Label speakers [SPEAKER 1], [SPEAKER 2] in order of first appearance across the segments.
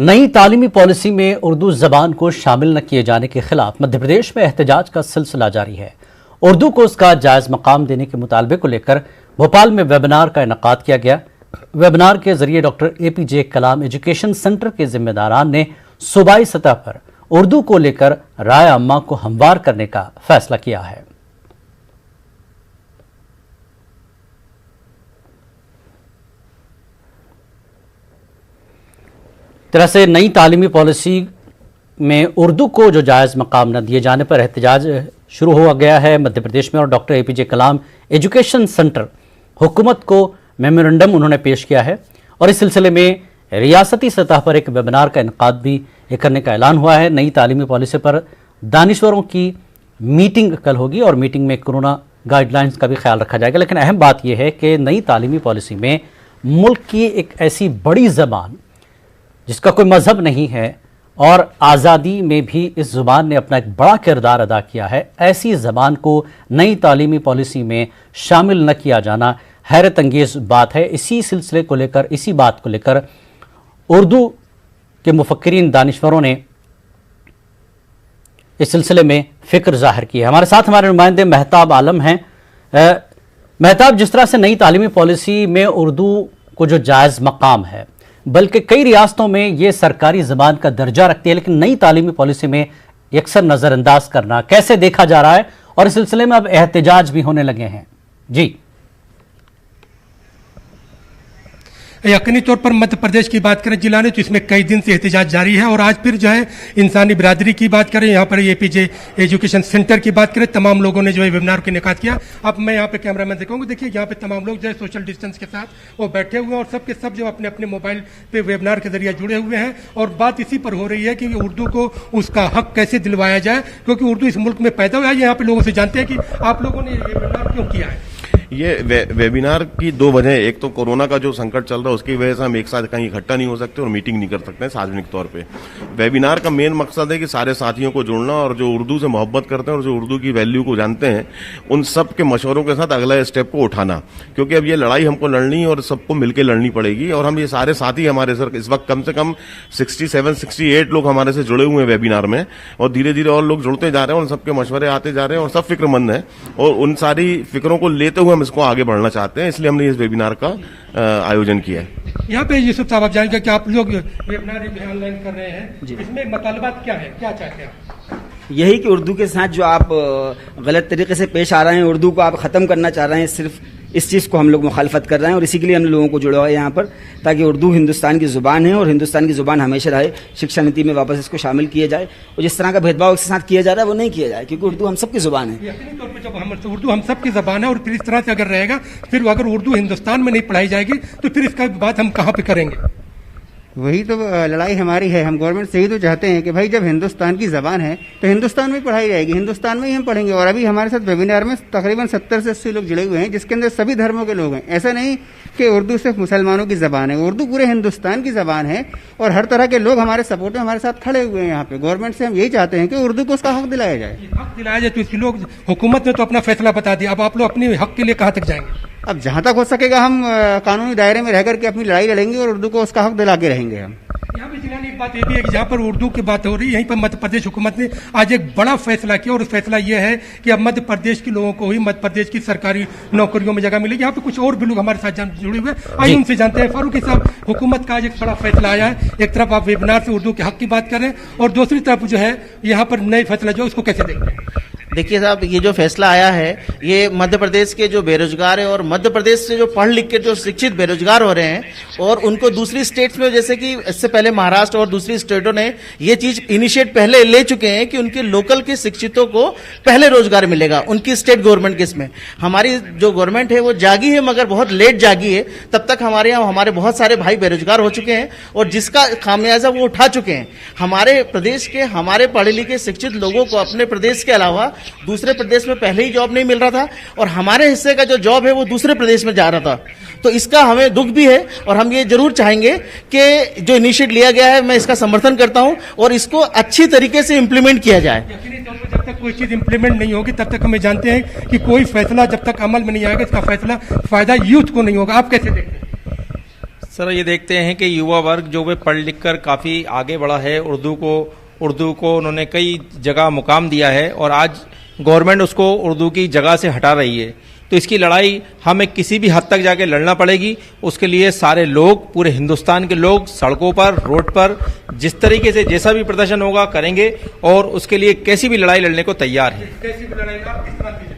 [SPEAKER 1] नई तालीमी पॉलिसी में उर्दू जबान को शामिल न किए जाने के खिलाफ मध्य प्रदेश में एहतजाज का सिलसिला जारी है। उर्दू को उसका जायज मकाम देने के मुतालबे को लेकर भोपाल में वेबिनार का इनेकाद किया गया। वेबिनार के जरिए डॉक्टर APJ कलाम एजुकेशन सेंटर के जिम्मेदारान ने सूबाई सतह पर उर्दू को लेकर राय अम्मा को हमवार करने का फैसला किया है। तरह से नई तालीमी पॉलिसी में उर्दू को जो जायज़ मकाम न दिए जाने पर एहतजाज शुरू हो गया है मध्य प्रदेश में। और डॉक्टर APJ कलाम एजुकेशन सेंटर हुकूमत को मेमोरेंडम उन्होंने पेश किया है और इस सिलसिले में रियासती सतह पर एक वेबिनार का इनेकाद भी करने का ऐलान हुआ है। नई तालीमी पॉलिसी पर दानिश्वरों की मीटिंग कल होगी और मीटिंग में कोरोना गाइडलाइंस का भी ख्याल रखा जाएगा। लेकिन अहम बात यह है कि नई तालीमी पॉलिसी में मुल्क की एक ऐसी बड़ी ज़बान जिसका कोई मजहब नहीं है और आज़ादी में भी इस ज़ुबान ने अपना एक बड़ा किरदार अदा किया है, ऐसी ज़बान को नई तालीमी पॉलिसी में शामिल न किया जाना हैरत अंगेज़ बात है। इसी सिलसिले को लेकर, इसी बात को लेकर उर्दू के मुफक्किरीन दानिश्वरों ने इस सिलसिले में फ़िक्र ज़ाहिर की है। हमारे साथ हमारे नुमाइंदे महताब आलम हैं। महताब, जिस तरह से नई तालीमी पॉलिसी में उर्दू को जो जायज़ मकाम है, बल्कि कई रियासतों में ये सरकारी ज़बान का दर्जा रखती है, लेकिन नई तालीमी पॉलिसी में अक्सर नज़रअंदाज करना कैसे देखा जा रहा है और इस सिलसिले में अब एहतजाज भी होने लगे हैं? जी,
[SPEAKER 2] यकीनी तौर पर मध्य प्रदेश की बात करें जिला ने तो इसमें कई दिन से एहतजाज जारी है और आज फिर जो है इंसानी बिरादरी की बात करें, यहाँ पर APJ एजुकेशन सेंटर की बात करें, तमाम लोगों ने जो है वेबिनार का इनेकाद किया। अब मैं यहाँ पे कैमरामैन दिखाऊंगा, देखिए यहाँ पे तमाम लोग जो है सोशल डिस्टेंस के साथ वो बैठे हुए हैं और सब के सब जो अपने अपने मोबाइल पे वेबिनार के जरिए जुड़े हुए हैं और बात इसी पर हो रही है कि उर्दू को उसका हक कैसे दिलवाया जाए, क्योंकि उर्दू इस मुल्क में पैदा हुआ है। यहाँ पे लोगों से जानते हैं कि आप लोगों ने ये वेबिनार क्यों किया है।
[SPEAKER 3] ये वेबिनार की दो वजह, एक तो कोरोना का जो संकट चल रहा है उसकी वजह से हम एक साथ कहीं इकट्ठा नहीं हो सकते और मीटिंग नहीं कर सकते हैं सार्वजनिक तौर पे। वेबिनार का मेन मकसद है कि सारे साथियों को जोड़ना और जो उर्दू से मोहब्बत करते हैं और जो उर्दू की वैल्यू को जानते हैं उन सब के मशवरों के साथ अगला स्टेप को उठाना, क्योंकि अब ये लड़ाई हमको लड़नी और सबको मिलकर लड़नी पड़ेगी। और हम ये सारे साथी हमारे सर इस वक्त कम से कम 67-68 लोग हमारे से जुड़े हुए हैं वेबिनार में और धीरे धीरे और लोग जुड़ते जा रहे हैं, उन सबके मशवरे आते जा रहे हैं और सब फिक्रमंद हैं और उन सारी फिक्रों को लेते हुए हम इसको आगे बढ़ना चाहते हैं, इसलिए हमने इस वेबिनार का आयोजन किया है।
[SPEAKER 2] यहाँ पे यूसुफ साहब आप जानेंगे कि आप लोग वेबिनार ऑनलाइन कर रहे हैं, इसमें मतलबात क्या है, क्या चाहते हैं आप?
[SPEAKER 4] यही कि उर्दू के साथ जो आप गलत तरीके से पेश आ रहे हैं, उर्दू को आप ख़त्म करना चाह रहे हैं, सिर्फ इस चीज़ को हम लोग मुखालफत कर रहे हैं और इसी के लिए हमने लोगों को जुड़ा हुआ है यहाँ पर, ताकि उर्दू हिंदुस्तान की ज़ुबान है और हिंदुस्तान की ज़ुबान हमेशा रहे। शिक्षा नीति में वापस इसको शामिल किया जाए और जिस तरह का भेदभाव इसके साथ किया जा रहा है वो नहीं किया जाए, क्योंकि उर्दू हम सबकी ज़ुबान है।
[SPEAKER 2] यकीनी तौर पर जब उर्दू हम सबकी ज़बान है और फिर इस तरह से अगर रहेगा, फिर अगर उर्दू हिंदुस्तान में नहीं पढ़ाई जाएगी तो फिर इसका बात हम कहाँ पर करेंगे?
[SPEAKER 5] वही तो लड़ाई हमारी है। हम गवर्नमेंट से ही तो चाहते हैं कि भाई जब हिंदुस्तान की ज़बान है तो हिंदुस्तान में पढ़ाई जाएगी, हिंदुस्तान में ही हम पढ़ेंगे। और अभी हमारे साथ वेबिनार में तकरीबन 70 से 80 लोग जुड़े हुए हैं, जिसके अंदर सभी धर्मों के लोग हैं। ऐसा नहीं कि उर्दू सिर्फ मुसलमानों की ज़बान है, उर्दू पूरे हिंदुस्तान की ज़बान है और हर तरह के लोग हमारे सपोर्ट में हमारे साथ खड़े हुए हैं। यहाँ पे गवर्नमेंट से हम यही चाहते हैं कि उर्दू को उसका हक दिलाया जाए।
[SPEAKER 2] हक दिलाया जाए तो इसके लोग, हुकूमत ने तो अपना फैसला बता दिया, अब आप लोग अपने हक के लिए कहाँ तक जाएंगे?
[SPEAKER 5] अब जहाँ तक हो सकेगा हम कानूनी दायरे में रहकर के अपनी लड़ाई लड़ेंगे और उर्दू को उसका हक दिला के रहेंगे। हम
[SPEAKER 2] यहाँ पे जिला ने एक बात ये भी है कि जहाँ पर उर्दू की बात हो रही है, यहीं पर मध्य प्रदेश हुकूमत ने आज एक बड़ा फैसला किया और फैसला ये है कि अब मध्य प्रदेश के लोगों को ही मध्य प्रदेश की सरकारी नौकरियों में जगह मिलेगी। यहाँ पे कुछ और भी लोग हमारे साथ जुड़े हुए हैं, आइए उनसे जानते हैं। फारूकी साहब, हुकूमत का आज एक बड़ा फैसला आया है, एक तरफ आप वेबिनार से उर्दू के हक की बात कर रहे हैं और दूसरी तरफ जो है यहाँ पर नए फैसला जो है उसको कैसे देखते हैं?
[SPEAKER 6] देखिए साहब, ये जो फैसला आया है ये मध्य प्रदेश के जो बेरोजगार है और मध्य प्रदेश से जो पढ़ लिख के जो शिक्षित बेरोजगार हो रहे हैं और उनको दूसरी स्टेट्स में, जैसे कि इससे पहले महाराष्ट्र और दूसरी स्टेटों ने ये चीज इनिशिएट पहले ले चुके हैं कि उनके लोकल के शिक्षितों को पहले रोजगार मिलेगा उनकी स्टेट गवर्नमेंट के इसमें। हमारी जो गवर्नमेंट है वो जागी है मगर बहुत लेट जागी है। तब तक हमारे यहाँ हमारे बहुत सारे भाई बेरोजगार हो चुके हैं और जिसका खामियाजा वो उठा चुके हैं। हमारे प्रदेश के हमारे पढ़े लिखे शिक्षित लोगों को अपने प्रदेश के अलावा दूसरे प्रदेश में पहले ही जॉब नहीं मिल रहा था और हमारे हिस्से का जो जॉब है वो दूसरे प्रदेश में जा रहा था। तो इसका हमें दुख भी है और हम ये जरूर चाहेंगे कि जो इनिशिएटिव लिया गया है मैं इसका समर्थन करता हूं और इसको अच्छी तरीके से इम्प्लीमेंट किया जाए।
[SPEAKER 2] जब तक कोई चीज इम्प्लीमेंट नहीं होगी तब तक हमें जानते हैं कि कोई फैसला जब तक अमल में नहीं आएगा इसका फैसला फायदा यूथ को नहीं होगा। आप कैसे देखते हैं?
[SPEAKER 7] सर ये देखते हैं कि युवा वर्ग जो वे पढ़ लिख कर काफ़ी आगे बढ़ा है, उर्दू को उन्होंने कई जगह मुकाम दिया है और आज गवर्नमेंट उसको उर्दू की जगह से हटा रही है। तो इसकी लड़ाई हमें किसी भी हद तक जाके लड़ना पड़ेगी। उसके लिए सारे लोग, पूरे हिंदुस्तान के लोग सड़कों पर, रोड पर जिस तरीके से जैसा भी प्रदर्शन होगा करेंगे और उसके लिए कैसी भी लड़ाई लड़ने को तैयार है।
[SPEAKER 2] कैसी भी लड़ाई आप किस तरह की?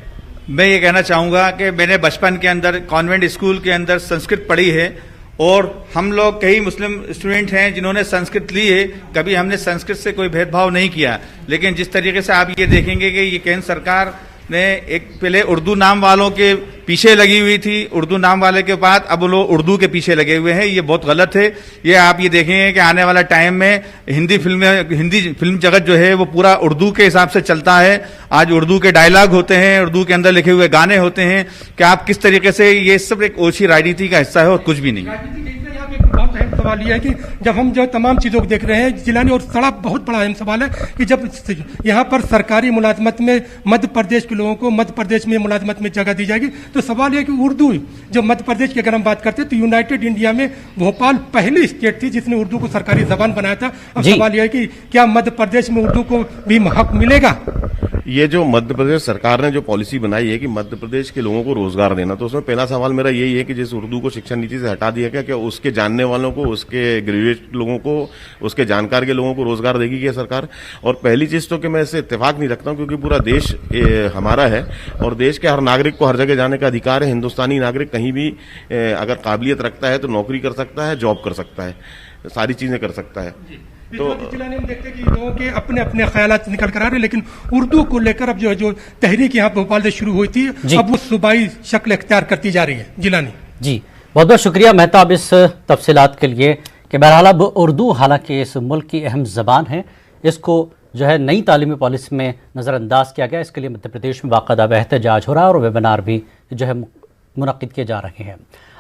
[SPEAKER 8] मैं ये कहना चाहूँगा कि मैंने बचपन के अंदर कॉन्वेंट स्कूल के अंदर संस्कृत पढ़ी है और हम लोग कई मुस्लिम स्टूडेंट हैं जिन्होंने संस्कृत ली है। कभी हमने संस्कृत से कोई भेदभाव नहीं किया, लेकिन जिस तरीके से आप ये देखेंगे कि ये केंद्र सरकार ने एक पहले उर्दू नाम वालों के पीछे लगी हुई थी, उर्दू नाम वाले के बाद अब लोग उर्दू के पीछे लगे हुए हैं। ये बहुत गलत है। ये आप ये देखेंगे कि आने वाला टाइम में हिंदी फिल्म जगत जो है वो पूरा उर्दू के हिसाब से चलता है। आज उर्दू के डायलॉग होते हैं, उर्दू के अंदर लिखे हुए गाने होते हैं कि आप किस तरीके से, ये सब एक ओछी राजनीति का हिस्सा है और कुछ भी नहीं।
[SPEAKER 2] बहुत अहम सवाल यह है कि जब हम जो तमाम चीजों को देख रहे हैं जिलानी, और बड़ा बहुत बड़ा अहम सवाल है कि जब यहाँ पर सरकारी मुलाजमत में मध्य प्रदेश के लोगों को मध्य प्रदेश में मुलाजमत में जगह दी जाएगी, तो सवाल यह कि उर्दू जो मध्य प्रदेश की अगर हम बात करते हैं तो यूनाइटेड इंडिया में भोपाल पहली स्टेट थी जिसने उर्दू को सरकारी जबान बनाया था। अब सवाल यह है कि क्या मध्य प्रदेश में उर्दू को भी हक मिलेगा?
[SPEAKER 3] ये जो मध्य प्रदेश सरकार ने जो पॉलिसी बनाई है कि मध्य प्रदेश के लोगों को रोजगार देना, तो उसमें पहला सवाल मेरा यही है कि जिस उर्दू को शिक्षा नीति से हटा दिया गया, क्या उसके जानने वालों को, उसके ग्रेजुएट लोगों को, उसके जानकार के लोगों को रोजगार देगी क्या सरकार? और पहली चीज तो कि मैं इससे इत्तेफाक नहीं रखता हूं क्योंकि पूरा देश हमारा है और देश के हर नागरिक को हर जगह जाने का अधिकार है। हिंदुस्तानी नागरिक कहीं भी अगर काबिलियत रखता है तो नौकरी कर सकता है, जॉब कर सकता है, सारी चीजें कर सकता है।
[SPEAKER 2] तो जिलानी हम देखते हैं कि लोगों के अपने अपने ख्यालात निकल कर आ रहे हैं, लेकिन उर्दू को लेकर अब जो तहरीक यहाँ भोपाल से शुरू हुई थी अब वो सूबाई शक्ल इख्तियार करती जा रही है। जिलानी जी
[SPEAKER 1] बहुत बहुत शुक्रिया मेहताब इस तफसीलात के लिए कि बहरहाल अब उर्दू हालांकि इस मुल्क की अहम ज़बान है, इसको जो है नई तालीमी पॉलिसी में नज़रअंदाज किया गया। इसके लिए मध्य प्रदेश में बाकायदा एहतजाज हो रहा है और वेबिनार भी जो है मुनक्किद किए जा रहे हैं।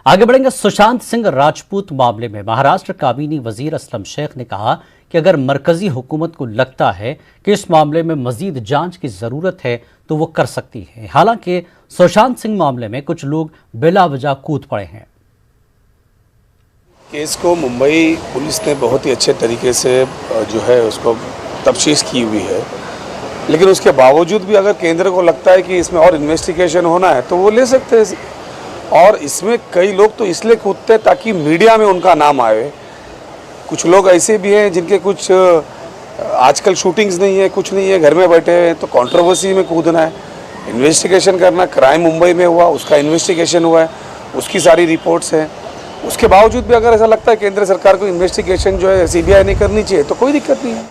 [SPEAKER 1] आगे बढ़ेंगे। सुशांत सिंह राजपूत मामले में महाराष्ट्र काबीनी वजीर असलम शेख ने कहा कि अगर मरकजी हुकूमत को लगता है कि इस मामले में मजीद जांच की ज़रूरत है तो वो कर सकती है। हालांकि सुशांत सिंह मामले में कुछ लोग बिला वजह कूद पड़े हैं।
[SPEAKER 9] केस को मुंबई पुलिस ने बहुत ही अच्छे तरीके से जो है उसको तफ्तीश की हुई है, लेकिन उसके बावजूद भी अगर केंद्र को लगता है कि इसमें और इन्वेस्टिगेशन होना है तो वो ले सकते हैं। और इसमें कई लोग तो इसलिए कूदते हैं ताकि मीडिया में उनका नाम आए। कुछ लोग ऐसे भी हैं जिनके कुछ आजकल शूटिंग्स नहीं है, कुछ नहीं है, घर में बैठे हैं, तो कंट्रोवर्सी में कूदना है, इन्वेस्टिगेशन करना। क्राइम मुंबई में हुआ, उसका इन्वेस्टिगेशन हुआ है, उसकी सारी रिपोर्ट्स हैं। उसके बावजूद भी अगर ऐसा लगता है केंद्र सरकार को इन्वेस्टिगेशन जो है सीबीआई ने करनी चाहिए तो कोई दिक्कत नहीं है।